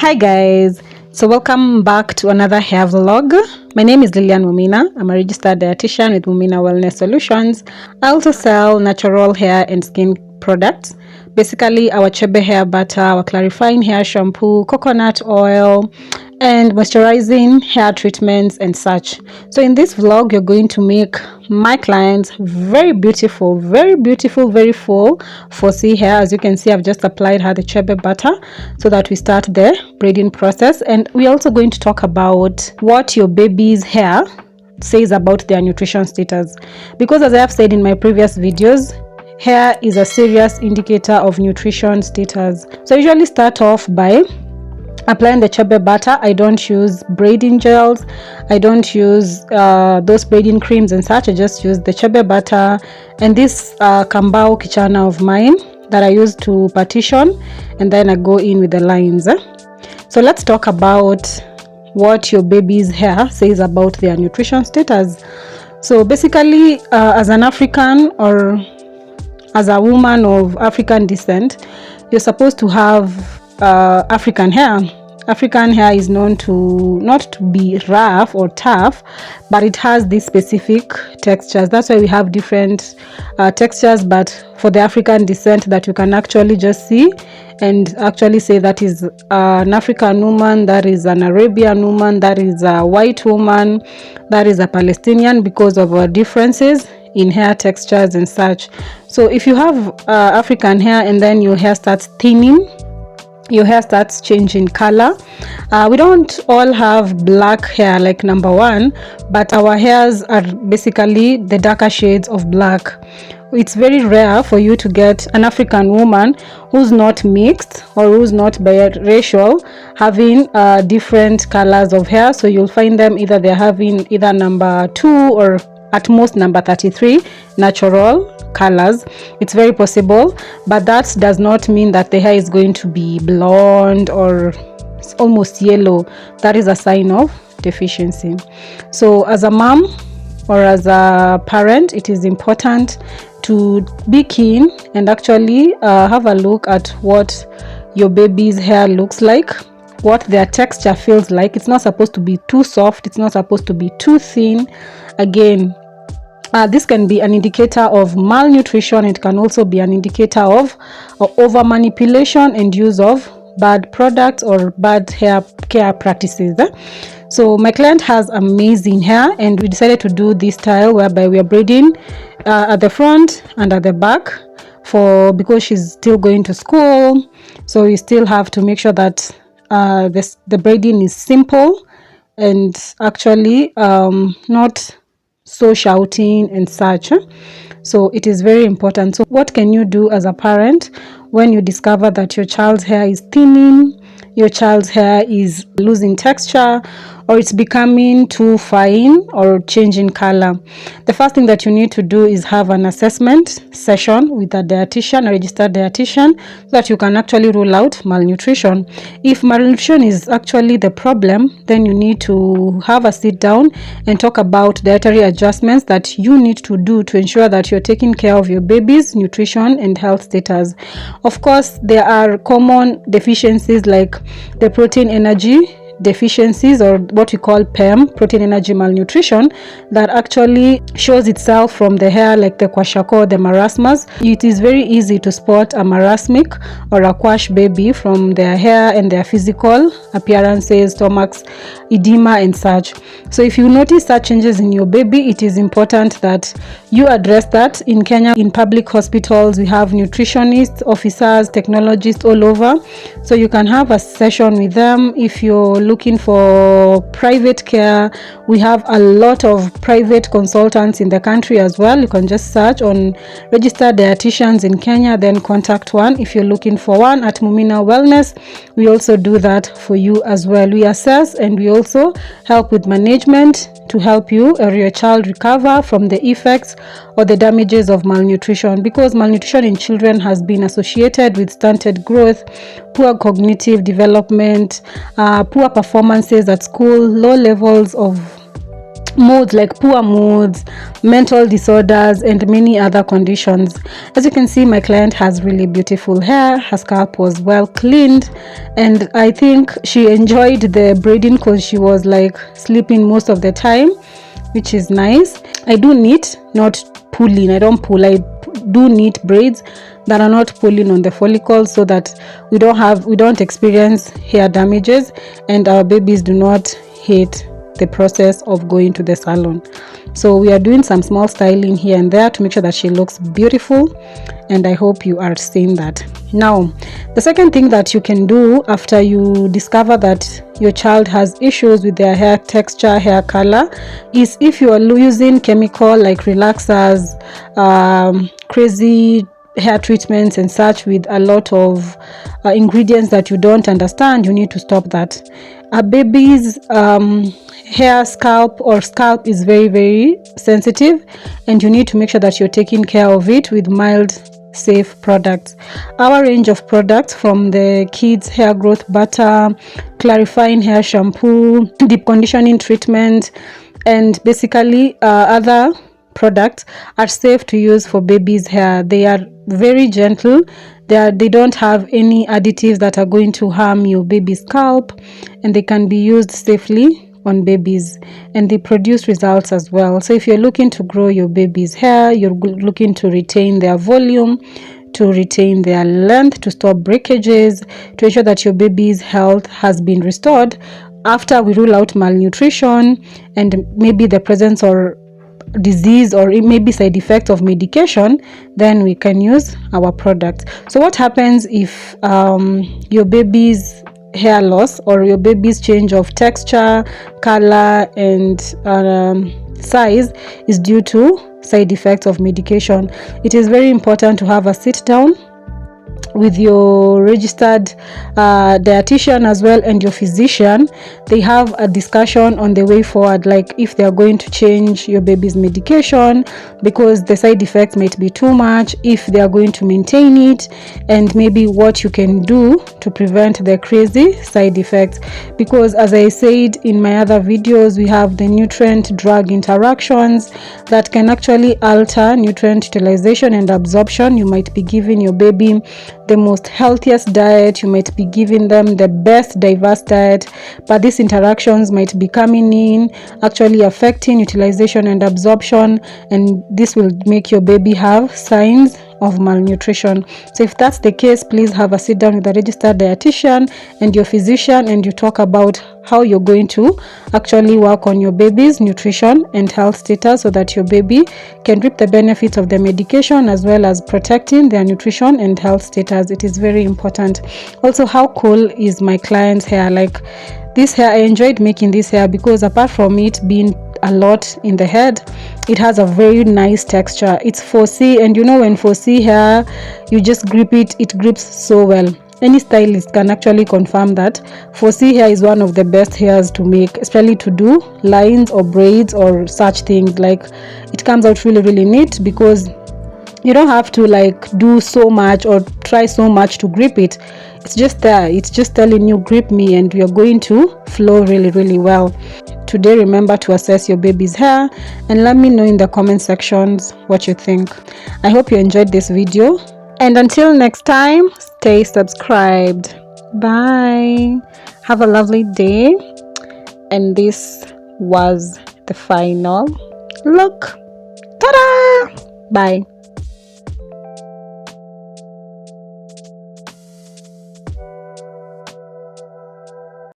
Hi guys, so welcome back to another hair vlog. My name is Mumina. I'm a registered dietitian with Mumina Wellness Solutions. I also sell natural hair and skin products. Basically our chebe hair butter, our clarifying hair shampoo, coconut oil, and moisturizing hair treatments and such. So in this vlog, you're going to make my clients very beautiful, very full 4C hair. As you can see, I've just applied her the chebe butter so that we start the braiding process. And we're also going to talk about what your baby's hair says about their nutrition status, because as I have said in my previous videos, hair is a serious indicator of nutrition status. So I usually start off by applying the chebe butter. I don't use braiding gels, I don't use those braiding creams and such. I just use the chebe butter and this kambao kichana of mine that I use to partition, and then I go in with the lines. So let's talk about what your baby's hair says about their nutrition status. So basically, as an African or as a woman of African descent, you're supposed to have African hair. African hair is known to not to be rough or tough, but it has these specific textures. That's why we have different textures, but for the African descent that you can actually just see and actually say that is an African woman, that is an Arabian woman, that is a white woman, that is a Palestinian, because of our differences in hair textures and such. So if you have African hair and then your hair starts thinning, your hair starts changing color. We don't all have black hair like number one, but our hairs are basically the darker shades of black. It's very rare for you to get an African woman who's not mixed or who's not biracial having different colors of hair. So you'll find them either they're having either number 2 or at most number 33 natural colors. It's very possible, but that does not mean that the hair is going to be blonde or almost yellow. That is a sign of deficiency. So as a mom or as a parent, it is important to be keen and actually have a look at what your baby's hair looks like, what their texture feels like. It's not supposed to be too soft, it's not supposed to be too thin. Again, this can be an indicator of malnutrition. It can also be an indicator of over manipulation and use of bad products or bad hair care practices. So my client has amazing hair, and we decided to do this style whereby we are braiding at the front and at the back because she's still going to school. So you still have to make sure that the braiding is simple and actually not so shouting and such. So it is very important. So what can you do as a parent when you discover that your child's hair is thinning, your child's hair is losing texture, or it's becoming too fine or changing color? The first thing that you need to do is have an assessment session with a dietitian, a registered dietitian, so that you can actually rule out malnutrition. If malnutrition is actually the problem, then you need to have a sit down and talk about dietary adjustments that you need to do to ensure that you're taking care of your baby's nutrition and health status. Of course, there are common deficiencies like the protein energy deficiencies, or what we call PEM, protein energy malnutrition, that actually shows itself from the hair, like the kwashako, the marasmus. It is very easy to spot a marasmic or a kwash baby from their hair and their physical appearances, stomachs, edema and such. So if you notice such changes in your baby, it is important that you address that. In Kenya, in public hospitals, we have nutritionists, officers, technologists all over, so you can have a session with them. If you're looking for private care, we have a lot of private consultants in the country as well. You can just search on registered dietitians in Kenya, then contact one. If you're looking for one at Mumina Wellness, we also do that for you as well. We assess and we also help with management to help you or your child recover from the effects or the damages of malnutrition, because malnutrition in children has been associated with stunted growth, poor cognitive development, poor performances at school, low levels of moods like poor moods, mental disorders, and many other conditions. As you can see, my client has really beautiful hair. Her scalp was well cleaned, and I think she enjoyed the braiding because she was like sleeping most of the time, which is nice. I do knit, not pulling. I don't pull. I do knit braids that are not pulling on the follicles, so that we don't experience hair damages, and our babies do not hate the process of going to the salon. So we are doing some small styling here and there to make sure that she looks beautiful, and I hope you are seeing that. Now, the second thing that you can do after you discover that your child has issues with their hair texture, hair color, is if you are using chemical like relaxers, crazy hair treatments and such with a lot of ingredients that you don't understand, you need to stop that. A baby's hair, scalp is very, very sensitive, and you need to make sure that you're taking care of it with mild, safe products. Our range of products, from the kids hair growth butter, clarifying hair shampoo, deep conditioning treatment, and basically other products, are safe to use for babies' hair. They are very gentle. They don't have any additives that are going to harm your baby's scalp, and they can be used safely on babies, and they produce results as well. So if you're looking to grow your baby's hair, you're looking to retain their volume, to retain their length, to stop breakages, to ensure that your baby's health has been restored after we rule out malnutrition and maybe the presence or disease, or it may be side effects of medication, then we can use our product. So what happens if your baby's hair loss or your baby's change of texture, color, and size is due to side effects of medication? It is very important to have a sit down with your registered dietitian as well, and your physician. They have a discussion on the way forward, like if they are going to change your baby's medication because the side effects might be too much, if they are going to maintain it, and maybe what you can do to prevent the crazy side effects. Because as I said in my other videos, we have the nutrient drug interactions that can actually alter nutrient utilization and absorption. You might be giving your baby the most healthiest diet, you might be giving them the best diverse diet, but these interactions might be coming in, actually affecting utilization and absorption, and this will make your baby have signs of malnutrition. So if that's the case, please have a sit down with a registered dietitian and your physician, and you talk about how you're going to actually work on your baby's nutrition and health status, so that your baby can reap the benefits of the medication as well as protecting their nutrition and health status. It is very important. Also, how cool is my client's hair? Like, this hair, I enjoyed making this hair because apart from it being a lot in the head, it has a very nice texture. It's 4C, and you know, when 4C hair, you just grip it, it grips so well. Any stylist can actually confirm that 4C hair is one of the best hairs to make, especially to do lines or braids or such things. Like, it comes out really, really neat because you don't have to like do so much or try so much to grip it. It's just there, it's just telling you grip me, and you're going to flow really, really well. Today, remember to assess your baby's hair and let me know in the comment sections what you think. I hope you enjoyed this video, and until next time, stay subscribed. Bye. Have a lovely day. And this was the final look. Ta-da! Bye.